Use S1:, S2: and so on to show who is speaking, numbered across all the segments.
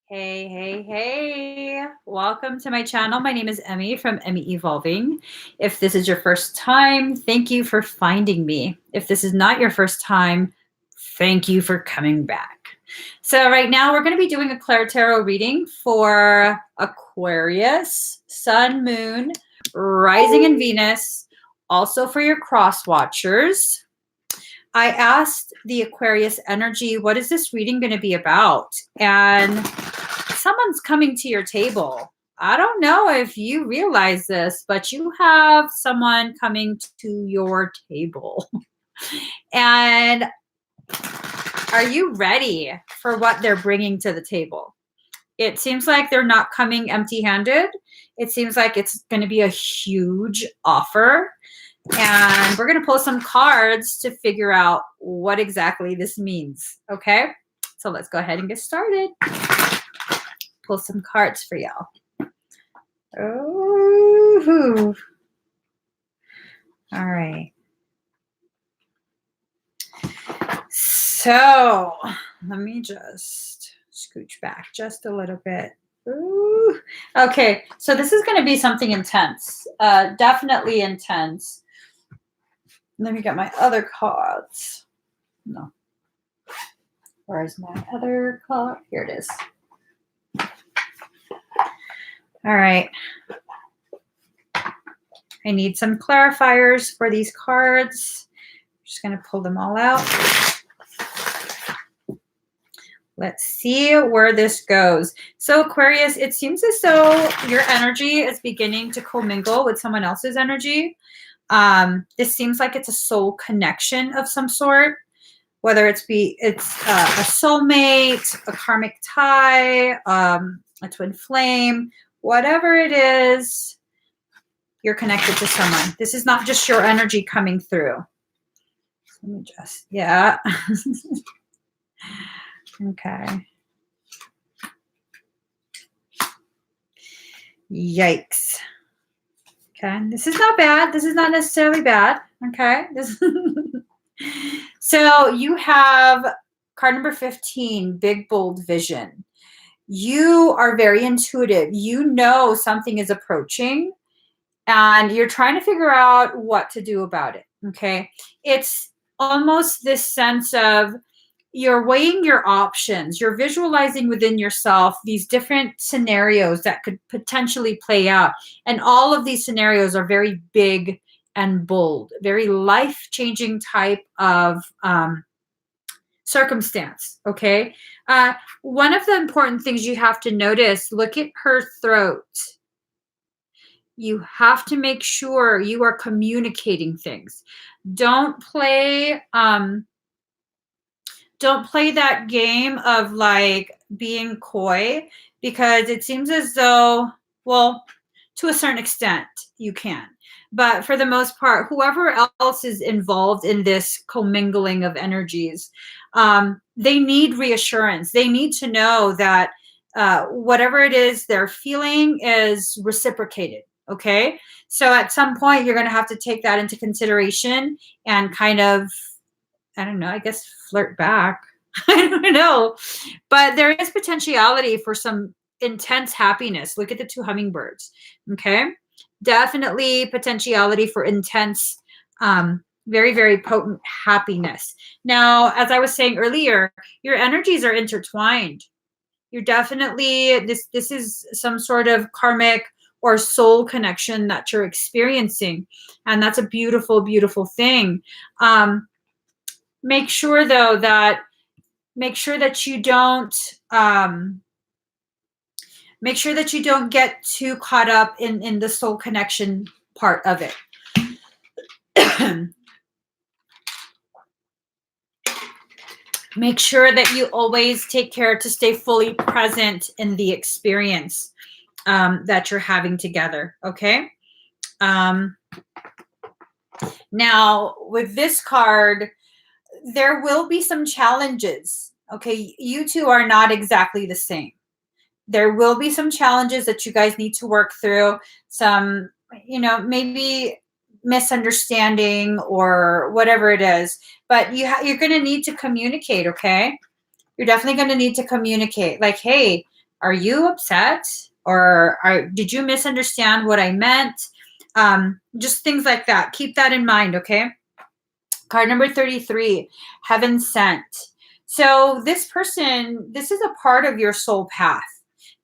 S1: Hey, hey, hey. Welcome to my channel. My name is Emmy from Emmy Evolving. If this is your first time, thank you for finding me. If this is not your first time, thank you for coming back. So right now we're going to be doing a ClairTarot reading for Aquarius, Sun, Moon, Rising, and Venus. Also for your cross watchers. I asked the Aquarius energy, what is this reading going to be about? And someone's coming to your table. I don't know if you realize this, but you have someone coming to your table. And are you ready for what they're bringing to the table? It seems like they're not coming empty-handed. It seems like it's going to be a huge offer. And we're going to pull some cards to figure out what exactly this means. Okay? So let's go ahead and get started. Pull some cards for y'all. Oh, all right. So let me just scooch back just a little bit. Ooh. Okay, so this is going to be something intense, definitely intense. Let me get my other cards. No. Where's my other card? Here it is. All right. I need some clarifiers for these cards. I'm just going to pull them all out. Let's see where this goes. So Aquarius, it seems as though your energy is beginning to commingle with someone else's energy. This seems like it's a soul connection of some sort, whether it's a soulmate, a karmic tie, a twin flame, whatever it is, you're connected to someone. This is not just your energy coming through. Let me just, yeah. Okay. Yikes. Okay, this is not bad. This is not necessarily bad. Okay. So you have card number 15, big, bold vision. You are very intuitive. You know something is approaching and you're trying to figure out what to do about it. Okay. It's almost this sense of you're weighing your options. You're visualizing within yourself these different scenarios that could potentially play out. And all of these scenarios are very big and bold, very life-changing type of circumstance, okay? One of the important things you have to notice, look at her throat. You have to make sure you are communicating things. Don't play that game of like being coy, because it seems as though, well, to a certain extent you can. But for the most part, whoever else is involved in this commingling of energies, they need reassurance. They need to know that whatever it is they're feeling is reciprocated. Okay. So at some point, you're going to have to take that into consideration and kind of, I don't know, I guess flirt back. I don't know. But there is potentiality for some intense happiness. Look at the two hummingbirds. Okay. Definitely potentiality for intense, very, very potent happiness. Now, as I was saying earlier, your energies are intertwined. You're definitely, this is some sort of karmic or soul connection that you're experiencing. And that's a beautiful, beautiful thing. Make sure though that you don't get too caught up in the soul connection part of it. Make sure that you always take care to stay fully present in the experience that you're having together. Okay. Now with this card, there will be some challenges. Okay. You two are not exactly the same. There will be some challenges that you guys need to work through. Some, maybe misunderstanding or whatever it is. But you're going to need to communicate, okay? You're definitely going to need to communicate. Like, hey, Are you upset? Or did you misunderstand what I meant? Just things like that. Keep that in mind, okay? Card number 33, Heaven Sent. So this person, this is a part of your soul path.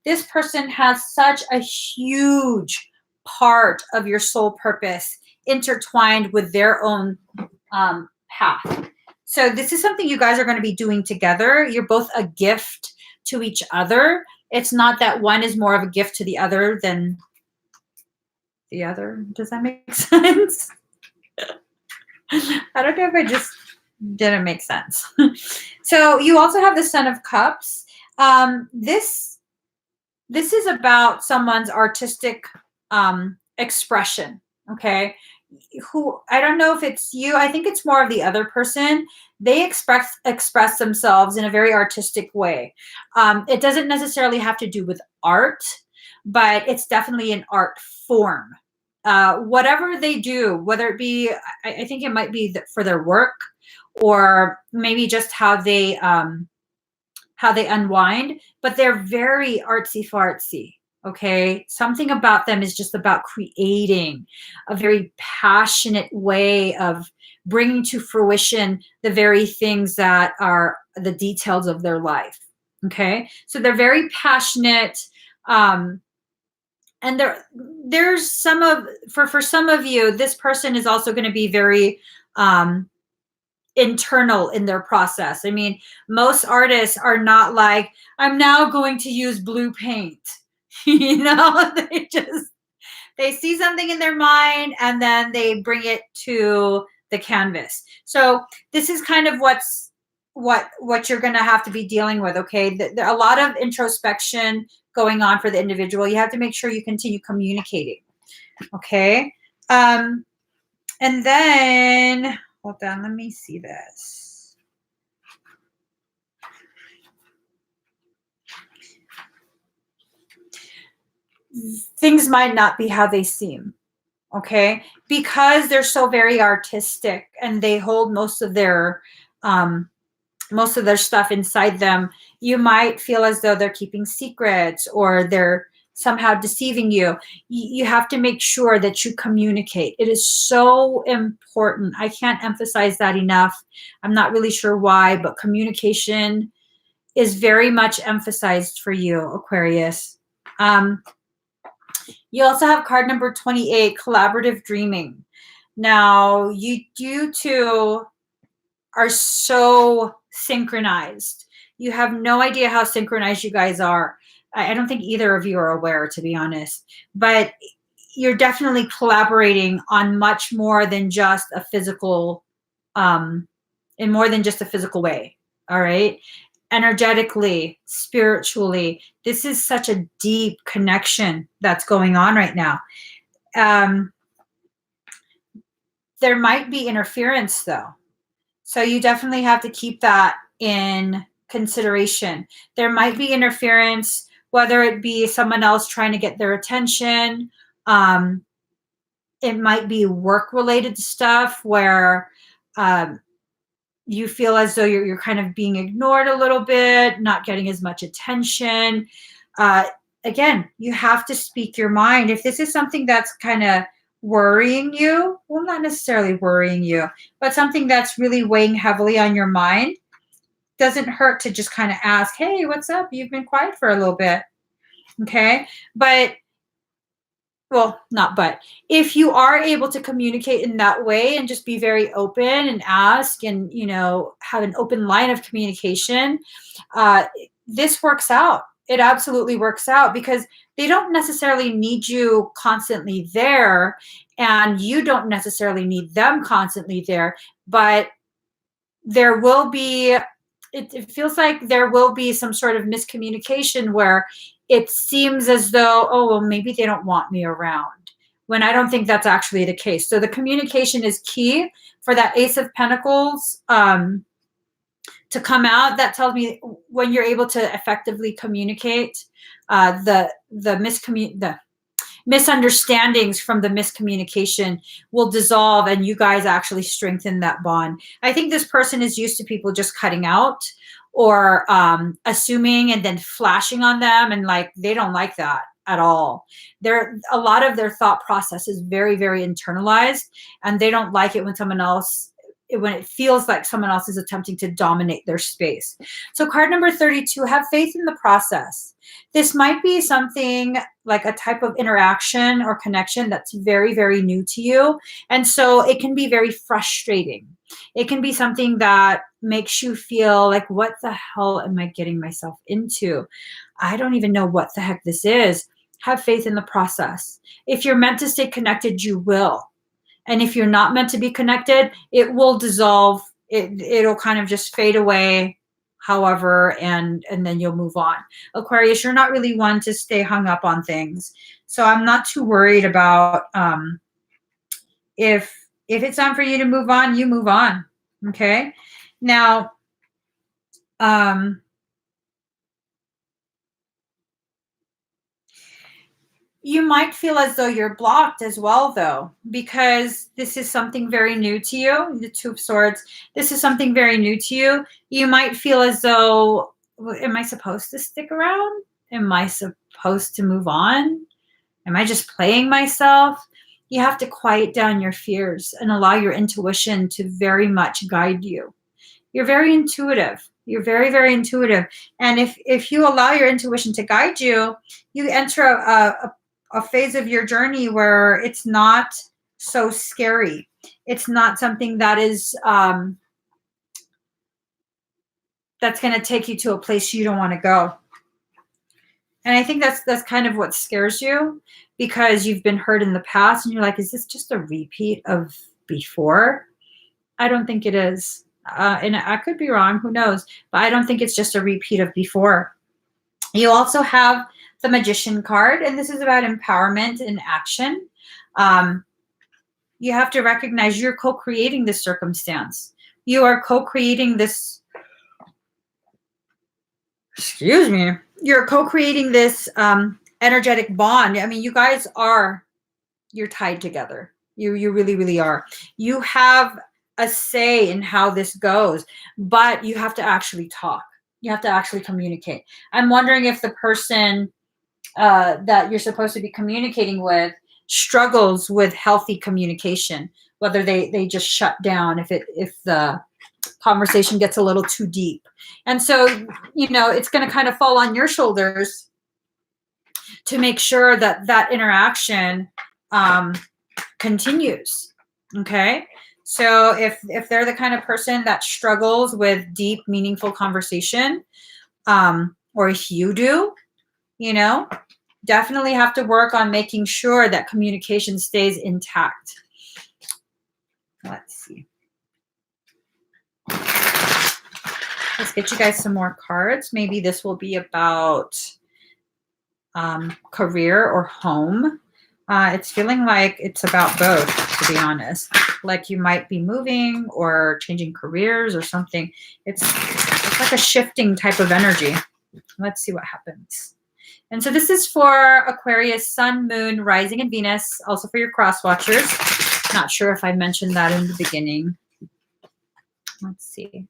S1: This person has such a huge part of your soul purpose intertwined with their own path. So this is something you guys are going to be doing together. You're both a gift to each other. It's not that one is more of a gift to the other than the other. Does that make sense? I don't know if I just didn't make sense. So you also have the Son of Cups. This is about someone's artistic expression, okay? Who, I don't know if it's you. I think it's more of the other person. They express themselves in a very artistic way. It doesn't necessarily have to do with art, but it's definitely an art form. Whatever they do, whether it be, I think it might be for their work, or maybe just how they unwind, but they're very artsy fartsy. Okay, something about them is just about creating a very passionate way of bringing to fruition the very things that are the details of their life. Okay, so they're very passionate. And there's some of, for some of you, this person is also going to be very internal in their process. I mean, most artists are not like, I'm now going to use blue paint. They see something in their mind and then they bring it to the canvas. So this is kind of what you're going to have to be dealing with. Okay, there are a lot of introspection going on for the individual. You have to make sure you continue communicating. Okay, and then hold on, let me see this. Things might not be how they seem, okay? Because they're so very artistic and they hold most of their stuff inside them, you might feel as though they're keeping secrets or they're somehow deceiving you. You have to make sure that you communicate. It is so important. I can't emphasize that enough. I'm not really sure why, but communication is very much emphasized for you, Aquarius. You also have card number 28, Collaborative Dreaming. Now, you two are so synchronized. You have no idea how synchronized you guys are. I don't think either of you are aware, to be honest. But you're definitely collaborating on much more than just a physical, in more than just a physical way. All right? Energetically, spiritually, this is such a deep connection that's going on right now. There might be interference, though. So you definitely have to keep that in consideration. There might be interference, whether it be someone else trying to get their attention. It might be work-related stuff where you feel as though you're kind of being ignored a little bit, not getting as much attention. Again, you have to speak your mind. If this is something that's kind of worrying you, well, not necessarily worrying you, but something that's really weighing heavily on your mind, doesn't hurt to just kind of ask, hey, what's up? You've been quiet for a little bit. Okay. But, well, not but. If you are able to communicate in that way and just be very open and ask and, have an open line of communication, this works out. It absolutely works out because they don't necessarily need you constantly there and you don't necessarily need them constantly there, but there will be, it feels like there will be some sort of miscommunication where it seems as though, oh, well, maybe they don't want me around, when I don't think that's actually the case. So the communication is key for that Ace of Pentacles to come out. That tells me when you're able to effectively communicate, the misunderstandings from the miscommunication will dissolve and you guys actually strengthen that bond. I think this person is used to people just cutting out or assuming and then flashing on them, and like they don't like that at all. A lot of their thought process is very, very internalized, and they don't like it when when it feels like someone else is attempting to dominate their space. So card number 32, have faith in the process. This might be something like a type of interaction or connection that's very, very new to you. And so it can be very frustrating. It can be something that makes you feel like, what the hell am I getting myself into? I don't even know what the heck this is. Have faith in the process. If you're meant to stay connected, you will. And if you're not meant to be connected, it will dissolve. It'll kind of just fade away, however, and then you'll move on. Aquarius, you're not really one to stay hung up on things. So I'm not too worried about if it's time for you to move on, you move on. Okay. Now, you might feel as though you're blocked as well, though, because this is something very new to you. The Two of Swords, this is something very new to you. You might feel as though, am I supposed to stick around? Am I supposed to move on? Am I just playing myself? You have to quiet down your fears and allow your intuition to very much guide you. You're very intuitive. You're very, very intuitive. And if you allow your intuition to guide you, you enter a phase of your journey where it's not so scary. It's not something that is that's going to take you to a place you don't want to go. And I think that's kind of what scares you, because you've been hurt in the past and you're like, is this just a repeat of before? I don't think it is. And I could be wrong, who knows? But I don't think it's just a repeat of before. You also have the Magician card, and this is about empowerment and action. You have to recognize you're co-creating this circumstance. You are co-creating this, excuse me, you're co-creating this energetic bond. I mean, you guys you're tied together. You really, really are. You have a say in how this goes, but you have to actually talk. You have to actually communicate. I'm wondering if the person that you're supposed to be communicating with struggles with healthy communication, whether they just shut down if the conversation gets a little too deep. And so, it's going to kind of fall on your shoulders to make sure that interaction continues. Okay. So if they're the kind of person that struggles with deep, meaningful conversation, or if you do, definitely have to work on making sure that communication stays intact. Let's see. Let's get you guys some more cards. Maybe this will be about career or home. It's feeling like it's about both, to be honest. Like you might be moving or changing careers or something. It's like a shifting type of energy. Let's see what happens. And so this is for Aquarius, Sun, Moon, Rising, and Venus. Also for your cross watchers. Not sure if I mentioned that in the beginning. Let's see.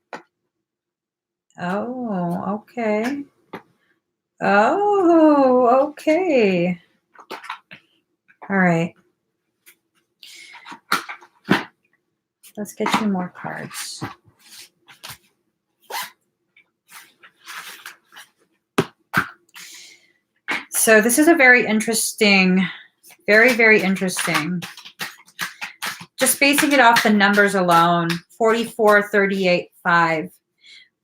S1: Oh, okay. Oh, okay. All right. Let's get you more cards. So this is a very interesting, very, very interesting. Just basing it off the numbers alone, 44, 38, 5.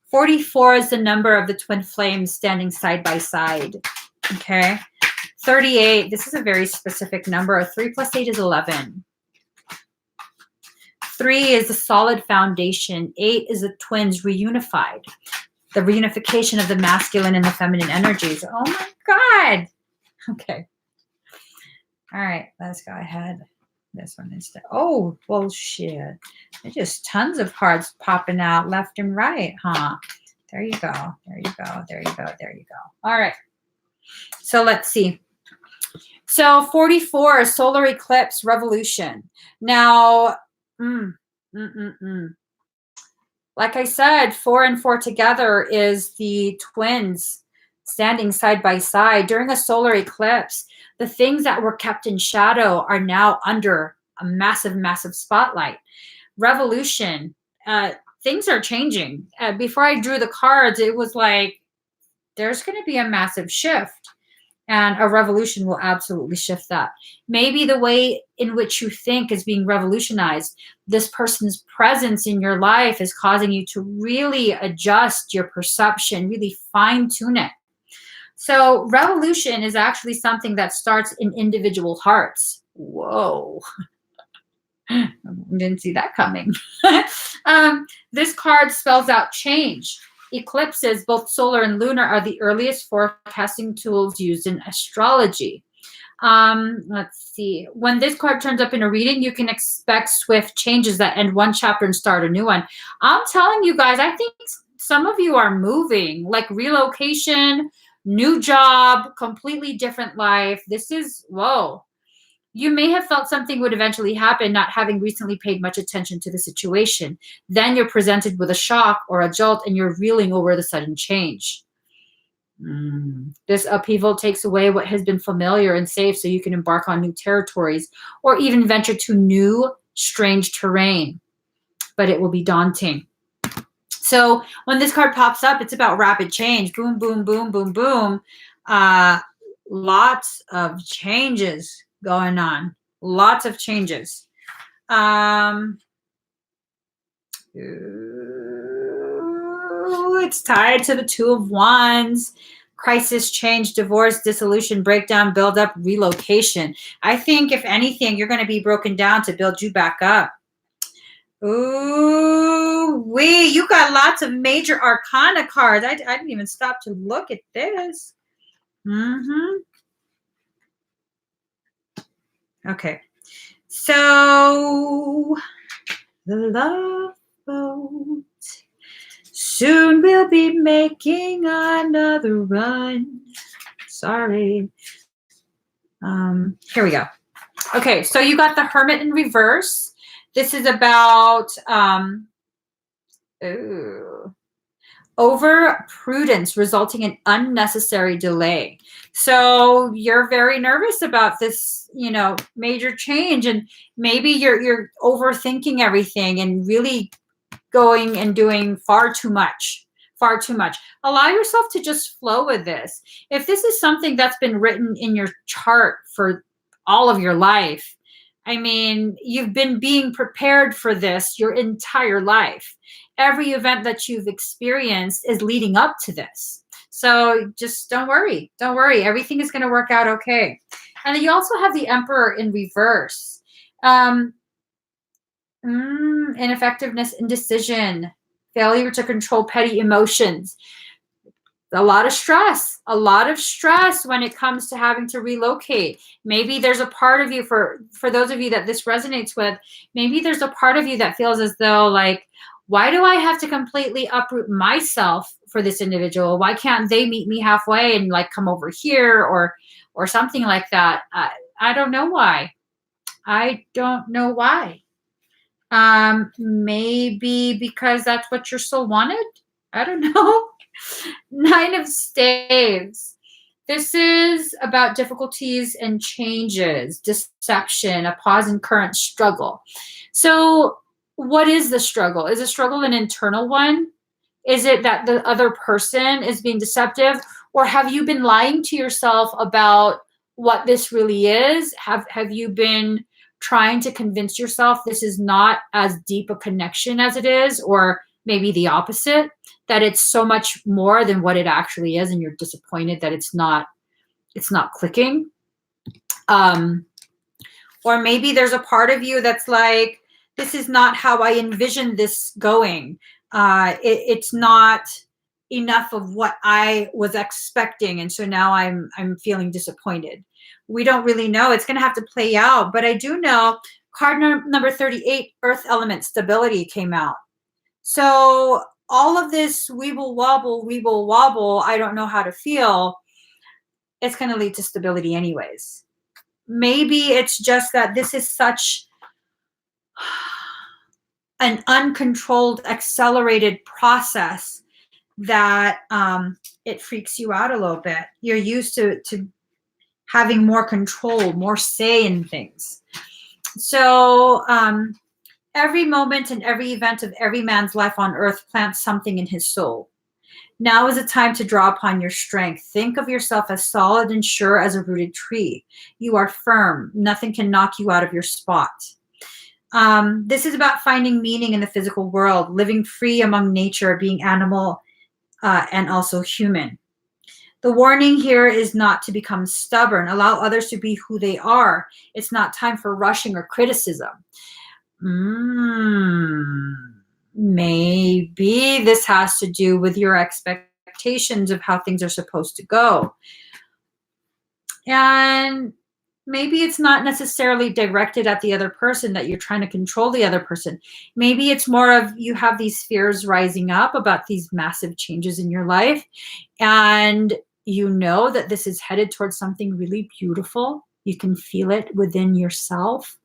S1: 44 is the number of the twin flames standing side by side. Okay. 38, this is a very specific number. 3 plus 8 is 11. 3 is the solid foundation. 8 is the twins reunified. The reunification of the masculine and the feminine energies. Oh my God. Okay. All right, let's go ahead. This one instead. Oh, bullshit. There's just tons of cards popping out left and right, huh? There you go. There you go. There you go. There you go. All right. So let's see. So 44, solar eclipse revolution. Now, Like I said, 4 and 4 together is the twins standing side by side. During a solar eclipse, the things that were kept in shadow are now under a massive, massive spotlight. Revolution. Things are changing. Before I drew the cards, it was like there's going to be a massive shift. And a revolution will absolutely shift that. Maybe the way in which you think is being revolutionized. This person's presence in your life is causing you to really adjust your perception, really fine tune it. So revolution is actually something that starts in individual hearts. Whoa. Didn't see that coming. This card spells out change. Eclipses, both solar and lunar, are the earliest forecasting tools used in astrology. Let's see. When this card turns up in a reading, you can expect swift changes that end one chapter and start a new one. I'm telling you guys, I think some of you are moving, like relocation, new job, completely different life. This is, whoa. You may have felt something would eventually happen, not having recently paid much attention to the situation. Then you're presented with a shock or a jolt, and you're reeling over the sudden change. This upheaval takes away what has been familiar and safe, so you can embark on new territories or even venture to new, strange terrain. But it will be daunting. So when this card pops up, it's about rapid change. Boom, boom, boom, boom, boom. Lots of changes going on. Lots of changes. It's tied to the Two of Wands. Crisis, change, divorce, dissolution, breakdown, build up, relocation. I think if anything, you're going to be broken down to build you back up. Ooh, you got lots of major arcana cards. I didn't even stop to look at this. Okay. So the love boat. Soon we'll be making another run. Sorry. Here we go. Okay, so you got the Hermit in reverse. This is about over prudence resulting in unnecessary delay. So you're very nervous about this, major change, and maybe you're overthinking everything and really going and doing far too much. Allow yourself to just flow with this. If this is something that's been written in your chart for all of your life, I mean, you've been being prepared for this your entire life. Every event that you've experienced is leading up to this. So just don't worry. Don't worry. Everything is going to work out okay. And then you also have the Emperor in reverse. Ineffectiveness, indecision, failure to control petty emotions. A lot of stress when it comes to having to relocate. Maybe there's a part of you, for those of you that this resonates with, maybe there's a part of you that feels as though, like, why do I have to completely uproot myself for this individual? Why can't they meet me halfway and like come over here or something like that? I don't know why. Maybe because that's what your soul wanted. I don't know. 9 of Staves. This is about difficulties and changes, deception, a pause in current struggle. So what is the struggle? Is the struggle an internal one? Is it that the other person is being deceptive? Or have you been lying to yourself about what this really is? Have you been trying to convince yourself this is not as deep a connection as it is? Or maybe the opposite, that it's so much more than what it actually is, and you're disappointed that it's not clicking. Or maybe there's a part of you that's like, this is not how I envisioned this going. It's not enough of what I was expecting, and so now I'm feeling disappointed. We don't really know. It's going to have to play out, but I do know card number 38, Earth Element Stability, came out. So all of this we will wobble, I don't know how to feel, it's going to lead to stability anyways. Maybe it's just that this is such an uncontrolled, accelerated process that it freaks you out a little bit. You're used to having more control, more say in things. So every moment and every event of every man's life on earth plants something in his soul. Now is a time to draw upon your strength. Think of yourself as solid and sure as a rooted tree. You are firm. Nothing can knock you out of your spot. This is about finding meaning in the physical world, living free among nature, being animal and also human. The warning here is not to become stubborn. Allow others to be who they are. It's not time for rushing or criticism. Maybe this has to do with your expectations of how things are supposed to go. And maybe it's not necessarily directed at the other person, that you're trying to control the other person. Maybe it's more of you have these fears rising up about these massive changes in your life, and you know that this is headed towards something really beautiful. You can feel it within yourself.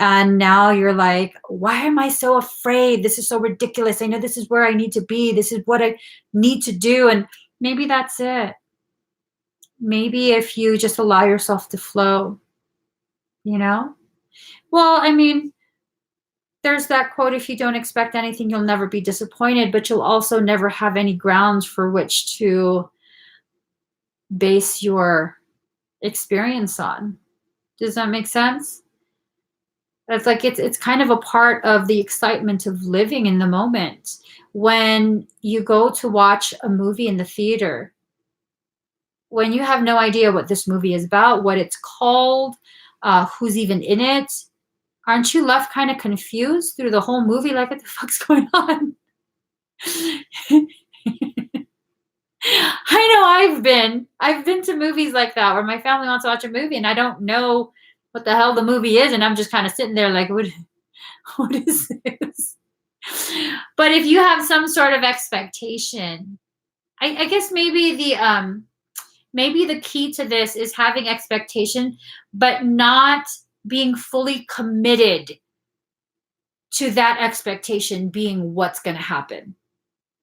S1: And now you're like, why am I so afraid? This is so ridiculous. I know this is where I need to be. This is what I need to do. And maybe that's it. Maybe if you just allow yourself to flow, you know? Well, I mean, there's that quote, if you don't expect anything, you'll never be disappointed, but you'll also never have any grounds for which to base your experience on. Does that make sense? It's like it's kind of a part of the excitement of living in the moment. When you go to watch a movie in the theater, when you have no idea what this movie is about, what it's called, who's even in it, aren't you left kind of confused through the whole movie? Like, what the fuck's going on? I know I've been to movies like that where my family wants to watch a movie and I don't know what the hell the movie is, and I'm just kind of sitting there like, what is this? But if you have some sort of expectation, I guess maybe the key to this is having expectation, but not being fully committed to that expectation being what's going to happen.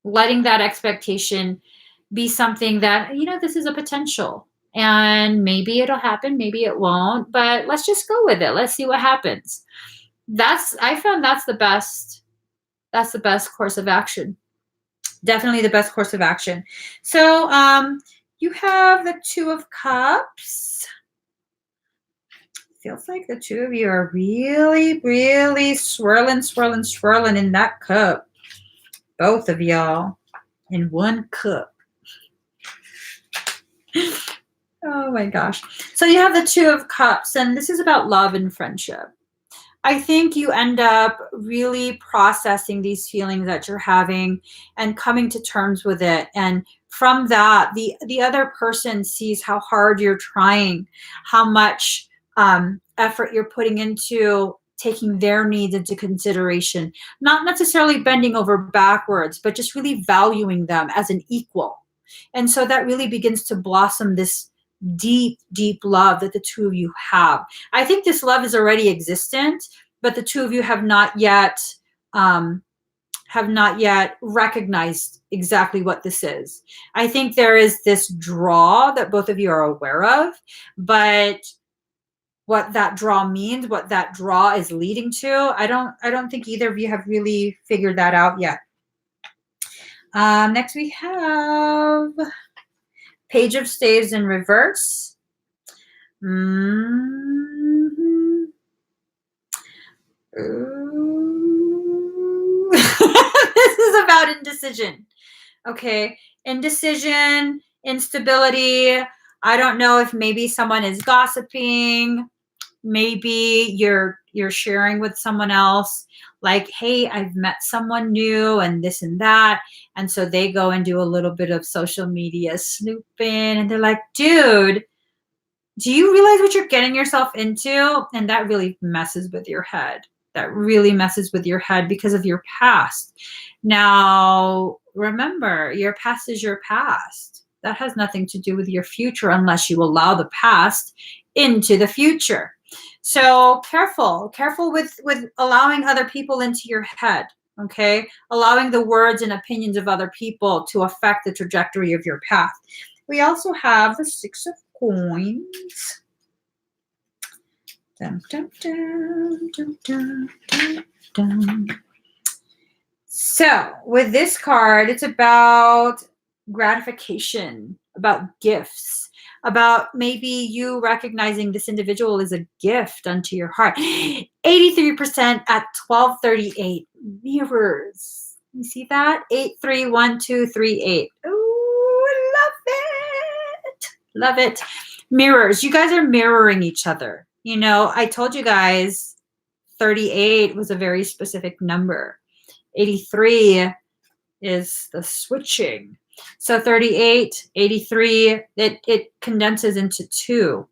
S1: Letting that expectation be something that, this is a potential. And maybe it'll happen, maybe it won't, but let's just go with it. Let's see what happens. I found that's the best course of action. Definitely the best course of action. So you have the Two of Cups. Feels like the two of you are really, really swirling in that cup. Both of y'all in one cup. Oh my gosh. So you have the Two of Cups, and this is about love and friendship. I think you end up really processing these feelings that you're having and coming to terms with it. And from that, the other person sees how hard you're trying, how much effort you're putting into taking their needs into consideration, not necessarily bending over backwards, but just really valuing them as an equal. And so that really begins to blossom this deep, deep love that the two of you have. I think this love is already existent, but the two of you have not yet recognized exactly what this is. I think there is this draw that both of you are aware of, but what that draw means, what that draw is leading to, I don't think either of you have really figured that out yet. Next we have Page of Staves in reverse. This is about indecision. Okay, indecision, instability. I don't know if maybe someone is gossiping. Maybe you're sharing with someone else, like, hey, I've met someone new and this and that. And so they go and do a little bit of social media snooping, and they're like, dude, do you realize what you're getting yourself into? And that really messes with your head. That really messes with your head because of your past. Now, remember, your past is your past. That has nothing to do with your future unless you allow the past into the future. So careful with allowing other people into your head. Okay, allowing the words and opinions of other people to affect the trajectory of your path. We also have the Six of Coins. Dun, dun, dun, dun, dun, dun, dun. So with this card, it's about gratification, about gifts, about maybe you recognizing this individual is a gift unto your heart. 83% at 1238. Mirrors. You see that? 831238. Ooh, love it. Love it. Mirrors. You guys are mirroring each other. You know, I told you guys 38 was a very specific number. 83 is the switching. So 38, 83, it condenses into 2,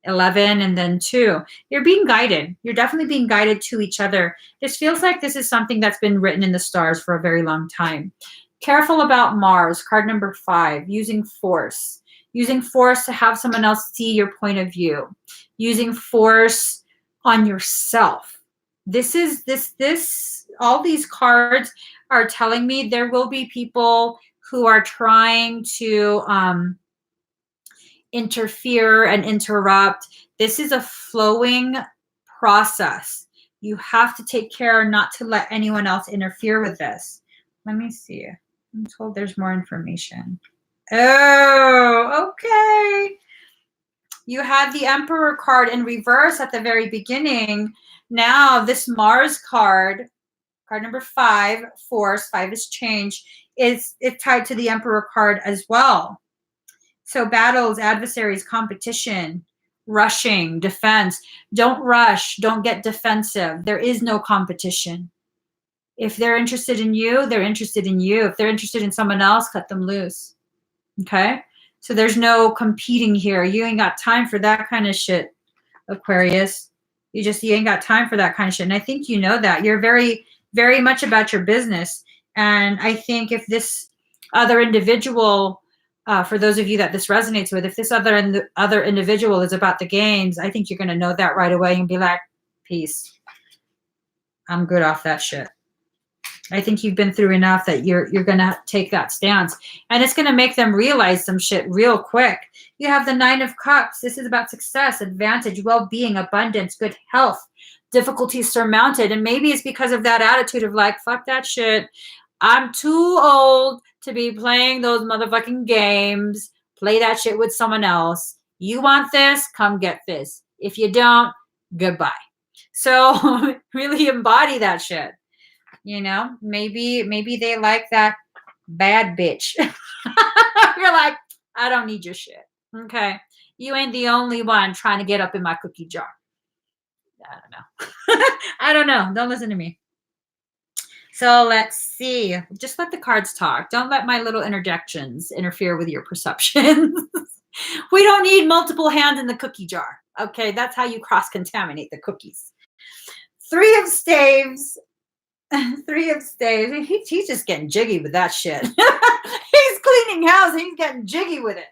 S1: 11, and then 2. You're being guided. You're definitely being guided to each other. This feels like this is something that's been written in the stars for a very long time. Careful about Mars, card number 5, using force. Using force to have someone else see your point of view. Using force on yourself. All these cards are telling me there will be people who are trying to interfere and interrupt. This is a flowing process. You have to take care not to let anyone else interfere with this. Let me see. I'm told there's more information. Oh, okay. You had the Emperor card in reverse at the very beginning. Now this Mars card number 5, force, 5 is change, it's tied to the Emperor card as well. So battles, adversaries, competition, rushing, defense. Don't rush. Don't get defensive. There is no competition. If they're interested in you, they're interested in you. If they're interested in someone else, cut them loose. Okay? So there's no competing here. You ain't got time for that kind of shit, Aquarius. You ain't got time for that kind of shit. And I think you know that. You're very, very much about your business. And I think if this other individual, for those of you that this resonates with, if this other individual is about the games, I think you're going to know that right away and be like, peace. I'm good off that shit. I think you've been through enough that you're going to take that stance. And it's going to make them realize some shit real quick. You have the 9 of Cups. This is about success, advantage, well-being, abundance, good health, difficulties surmounted. And maybe it's because of that attitude of like, fuck that shit. I'm too old to be playing those motherfucking games. Play that shit with someone else. You want this? Come get this. If you don't, goodbye. So really embody that shit. You know, maybe they like that bad bitch. You're like, I don't need your shit. Okay. You ain't the only one trying to get up in my cookie jar. I don't know. I don't know. Don't listen to me. So let's see. Just let the cards talk. Don't let my little interjections interfere with your perceptions. We don't need multiple hands in the cookie jar. Okay. That's how you cross-contaminate the cookies. 3 of Staves. 3 of Staves. He's just getting jiggy with that shit. He's cleaning house. He's getting jiggy with it.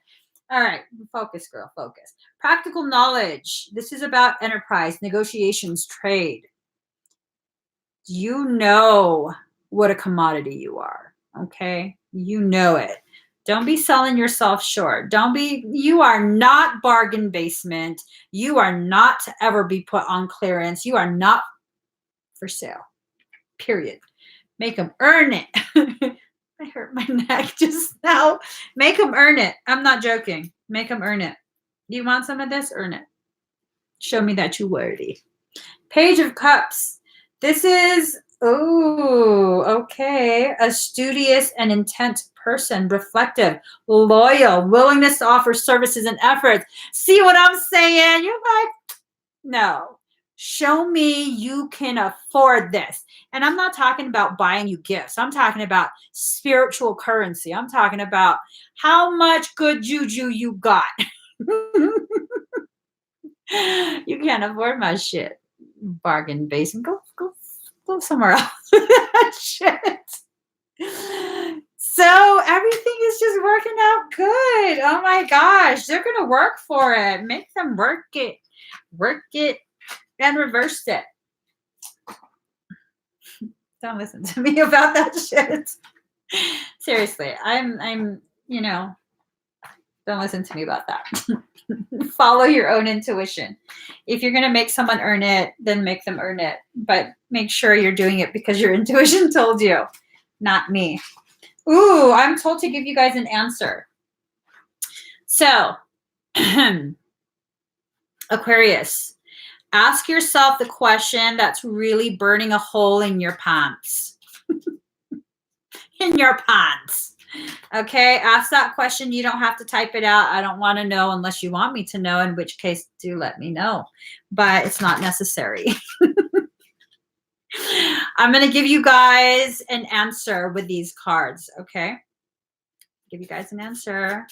S1: All right. Focus, girl. Focus. Practical knowledge. This is about enterprise, negotiations, trade. You know what a commodity you are. Okay. You know it. Don't be selling yourself short. You are not bargain basement. You are not to ever be put on clearance. You are not for sale. Period. Make them earn it. I hurt my neck just now. Make them earn it. I'm not joking. Make them earn it. You want some of this? Earn it. Show me that you're worthy. Page of Cups. This is, okay. A studious and intense person, reflective, loyal, willingness to offer services and efforts. See what I'm saying? You're like, no. Show me you can afford this. And I'm not talking about buying you gifts. I'm talking about spiritual currency. I'm talking about how much good juju you got. You can't afford my shit. Bargain basement. Go somewhere else. Shit. So everything is just working out good. Oh my gosh. They're going to work for it. Make them work it. Work it and reverse it. Don't listen to me about that shit. Seriously, I'm, you know, don't listen to me about that. Follow your own intuition. If you're going to make someone earn it, then make them earn it. But make sure you're doing it because your intuition told you, not me. Ooh, I'm told to give you guys an answer. So, Aquarius, ask yourself the question that's really burning a hole in your pants. In your pants. Okay, ask that question. You don't have to type it out. I don't want to know unless you want me to know, in which case do let me know. But it's not necessary. I'm going to give you guys an answer with these cards, okay? Give you guys an answer.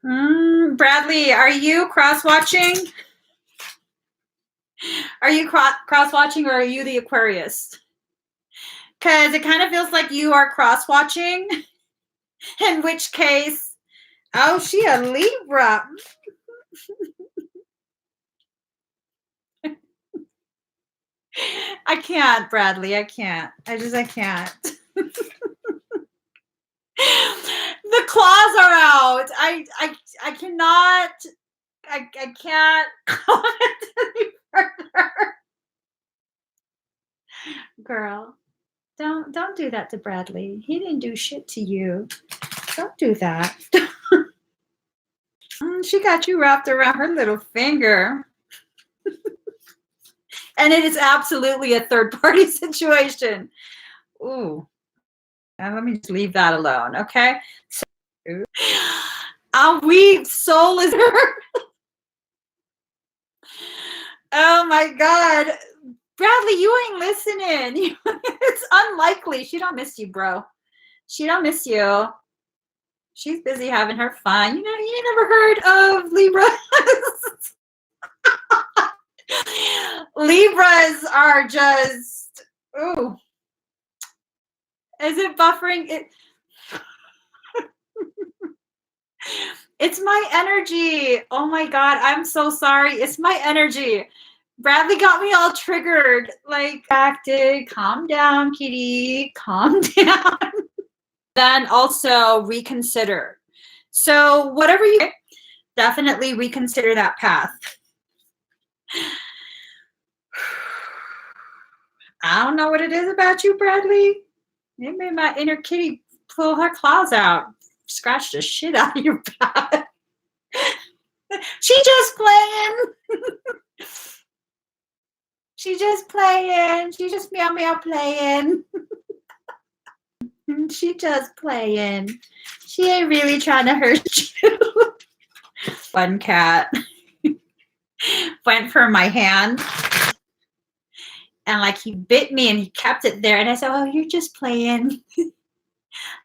S1: Bradley, are you cross-watching? Are you cross-watching or are you the Aquarius? Because it kind of feels like you are cross-watching, in which case, oh, she a Libra. I can't, Bradley. I can't. I can't. The claws are out. I cannot. I can't comment any further. Girl, don't do that to Bradley. He didn't do shit to you. Don't do that. She got you wrapped around her little finger. And it is absolutely a third-party situation. Ooh. And let me just leave that alone, okay? So, I'll weave soul is her. Oh my God. Bradley, you ain't listening. It's unlikely. She don't miss you, bro. She don't miss you. She's busy having her fun. You know, you never heard of Libras. Libras are just, ooh. Is it buffering? It's my energy. Oh my God, I'm so sorry. It's my energy. Bradley got me all triggered. Like, acted. Calm down, kitty. Calm down. Then also reconsider. So whatever you definitely reconsider that path. I don't know what it is about you, Bradley. It made my inner kitty pull her claws out, scratch the shit out of your back. She just playing. She just playing. She just meow meow playing. She just playing. She ain't really trying to hurt you. One cat went for my hand. And like he bit me and he kept it there. And I said, oh, you're just playing.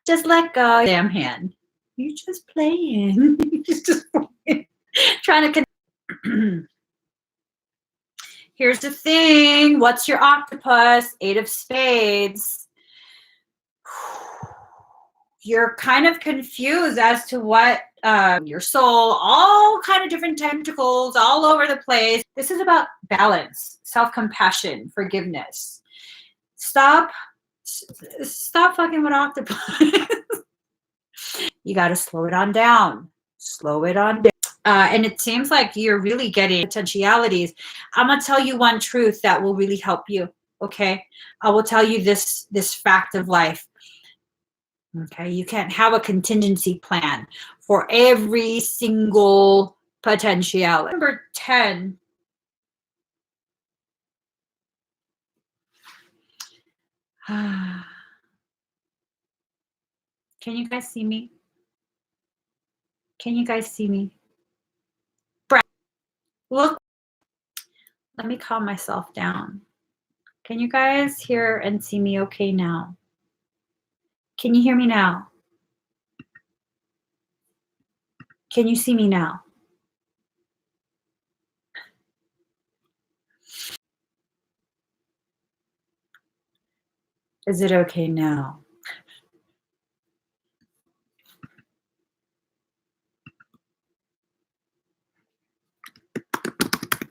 S1: Just let go. Damn hand. You're just playing. You're just playing. Trying to Here's the thing. What's your octopus? 8 of spades. You're kind of confused as to what your soul, all kind of different tentacles all over the place. This is about balance, self-compassion, forgiveness. Stop fucking with octopus. You got to slow it on down. Slow it on down. And it seems like you're really getting potentialities. I'm going to tell you one truth that will really help you, okay? I will tell you this fact of life. Okay, you can't have a contingency plan for every single potentiality. Number 10. Can you guys see me? Can you guys see me? Look, let me calm myself down. Can you guys hear and see me okay now? Can you hear me now? Can you see me now? Is it okay now?